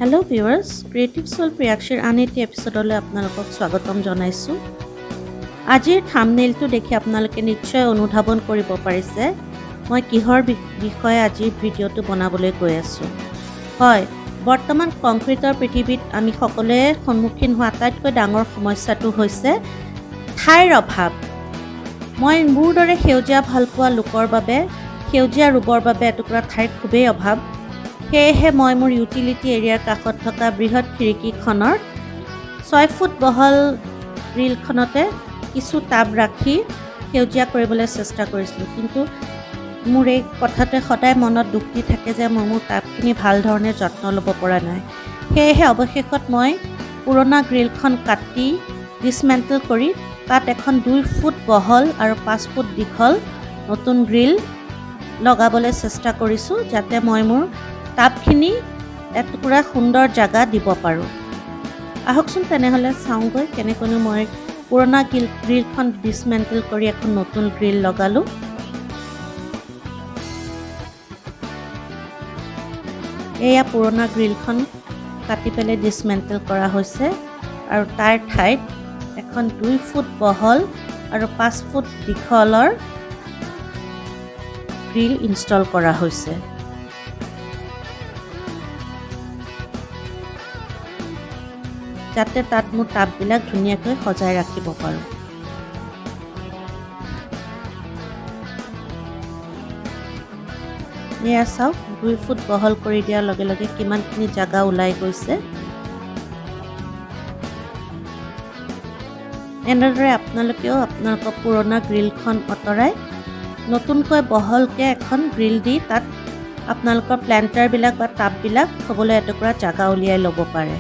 Hello viewers, Creative Soul Priyakshir আন এটি এপিসোডলৈ আপোনালোকক স্বাগতম জনাইছো। আজিৰ থাম্বনেইলটো দেখি আপোনালোকে নিশ্চয় অনুধাৱন কৰিব পাৰিছে মই কিহৰ বিষয়ে আজিৰ ভিডিঅ'টো বনাবলৈ গৈ আছো। হয়, বৰ্তমান কংক্ৰিটৰ পৃথিৱীত আমি সকলোৱে সন্মুখীন হোৱা আটাইতকৈ ডাঙৰ সমস্যাটো হৈছে ঠাইৰ অভাৱ। মই মোৰ দৰে সেউজীয়া ভাল পোৱা লোকৰ বাবে সেউজীয়া ৰুবৰ বাবে এটুকুৰা ঠাইৰ খুবেই অভাৱ। সেয়েহে মই মোৰ ইউটিলিটি এৰিয়াৰ কাষত থকা বৃহৎ খিৰিকীখনৰ 6 ফুট বহল গ্ৰিলখনতে কিছু টাব ৰাখি সেউজীয়া কৰিবলৈ চেষ্টা কৰিছিলোঁ। কিন্তু মোৰ এই কথাটোৱে সদায় মনত দুখ দি থাকে যে মই মোৰ টাবখিনি ভাল ধৰণে যত্ন ল'ব পৰা নাই। সেয়েহে অৱশেষত মই পুৰণা গ্ৰিলখন কাটি ডিছমেণ্টেল কৰি তাত এখন 2 ফুট বহল আৰু 5 ফুট দীঘল নতুন গ্ৰিল লগাবলৈ চেষ্টা কৰিছোঁ, যাতে মই মোৰ টাবখিনি এটুকুৰা সুন্দৰ জাগা দিব পাৰোঁ। আহকচোন তেনেহ'লে চাওঁগৈ কেনেকৈনো মই পুৰণা গ্ৰিলখন ডিছমেণ্টেল কৰি এখন নতুন গ্ৰিল লগালোঁ। এয়া পুৰণা গ্ৰিলখন কাটি পেলাই ডিছমেণ্টেল কৰা হৈছে আৰু তাৰ ঠাইত এখন 2 ফুট বহল আৰু 5 ফুট দীঘলৰ গ্ৰিল ইনষ্টল কৰা হৈছে। যাতে তাত মোৰ টাববিলাক ধুনীয়াকৈ সজাই ৰাখিব পাৰোঁ। এয়া চাওক, 2 ফুট বহল কৰি দিয়াৰ লগে লগে কিমানখিনি জাগা ওলাই গৈছে। এনেদৰে আপোনালোকেও আপোনালোকৰ পুৰণা গ্ৰিলখন আঁতৰাই নতুনকৈ বহলকৈ এখন গ্ৰিল দি তাত আপোনালোকৰ প্লেণ্টাৰবিলাক বা টাববিলাক থ'বলৈ এটুকুৰা জাগা উলিয়াই ল'ব পাৰে।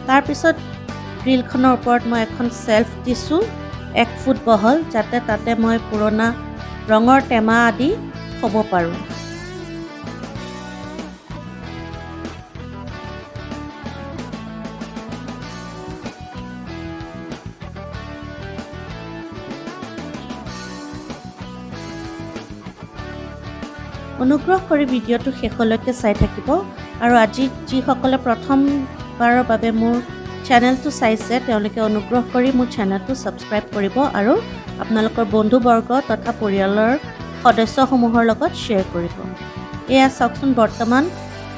তাৰপিছত গ্ৰিলখনৰ ওপৰত মই এখন চেল্ফ দিছোঁ 1 ফুট বহল, যাতে তাতে মই পুৰণা ৰঙৰ টেমা আদি থ'ব পাৰোঁ। অনুগ্ৰহ কৰি ভিডিঅ'টো শেষলৈকে চাই থাকিব আৰু আজি যিসকলে প্ৰথমবাৰৰ বাবে মোৰ চেনেলটো চাইছে তেওঁলোকে অনুগ্ৰহ কৰি মোৰ চেনেলটো ছাবস্ক্ৰাইব কৰিব আৰু আপোনালোকৰ বন্ধুবৰ্গ তথা পৰিয়ালৰ সদস্যসমূহৰ লগত শ্বেয়াৰ কৰিব। এয়া চাওকচোন বৰ্তমান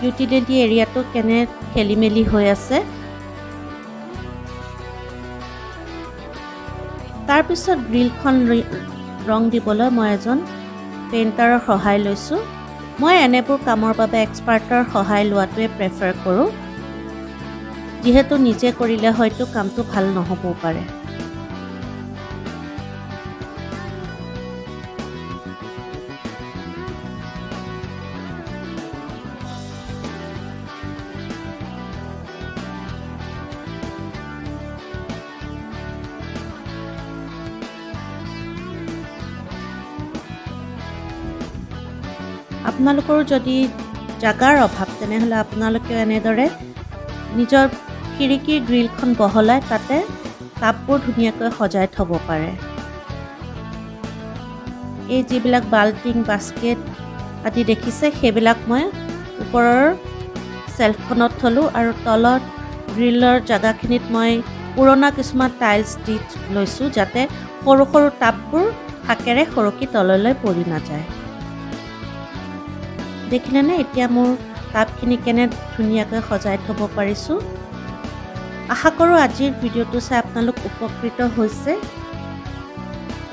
ইউটিলিটি এৰিয়াটো কেনে খেলি মেলি হৈ আছে। তাৰপিছত গ্ৰিলখন ৰং দিবলৈ মই এজন পেইণ্টাৰৰ সহায় লৈছোঁ। মই এনেবোৰ কামৰ বাবে এক্সপাৰ্টৰ সহায় লোৱাটোৱে প্ৰেফাৰ কৰোঁ, যিহেতু নিজে কৰিলে হয়তো কামটো ভাল নহ'বও পাৰে। আপোনালোকৰো যদি জাগাৰ অভাৱ তেনেহ'লে আপোনালোকেও এনেদৰে নিজৰ খিৰিকীৰ গ্ৰিলখন বহলাই তাতে টাববোৰ ধুনীয়াকৈ সজাই থ'ব পাৰে। এই যিবিলাক বাল্টিং বাস্কেট আদি দেখিছে সেইবিলাক মই ওপৰৰ চেল্ফখনত থ'লোঁ আৰু তলত গ্ৰিলৰ জাগাখিনিত মই পুৰণা কিছুমান টাইলছ দি লৈছোঁ, যাতে সৰু সৰু টাববোৰ থাকেৰে সৰকি তললৈ পৰি নাযায়। দেখিলেনে এতিয়া মোৰ টাবখিনি কেনে ধুনীয়াকৈ সজাই থ'ব পাৰিছোঁ। আশা কৰোঁ আজিৰ ভিডিঅ'টো চাই আপোনালোক উপকৃত হৈছে।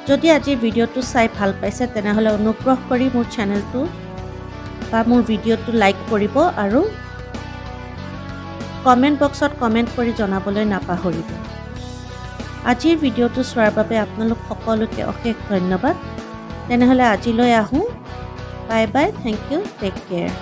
যদি আজিৰ ভিডিঅ'টো চাই ভাল পাইছে তেনেহ'লে অনুগ্ৰহ কৰি মোৰ চেনেলটো বা মোৰ ভিডিঅ'টো লাইক কৰিব আৰু কমেণ্ট বক্সত কমেণ্ট কৰি জনাবলৈ নাপাহৰিব। আজিৰ ভিডিঅ'টো চোৱাৰ বাবে আপোনালোক সকলোকে অশেষ ধন্যবাদ। তেনেহ'লে আজিলৈ আহোঁ। Bye bye, thank you, take care.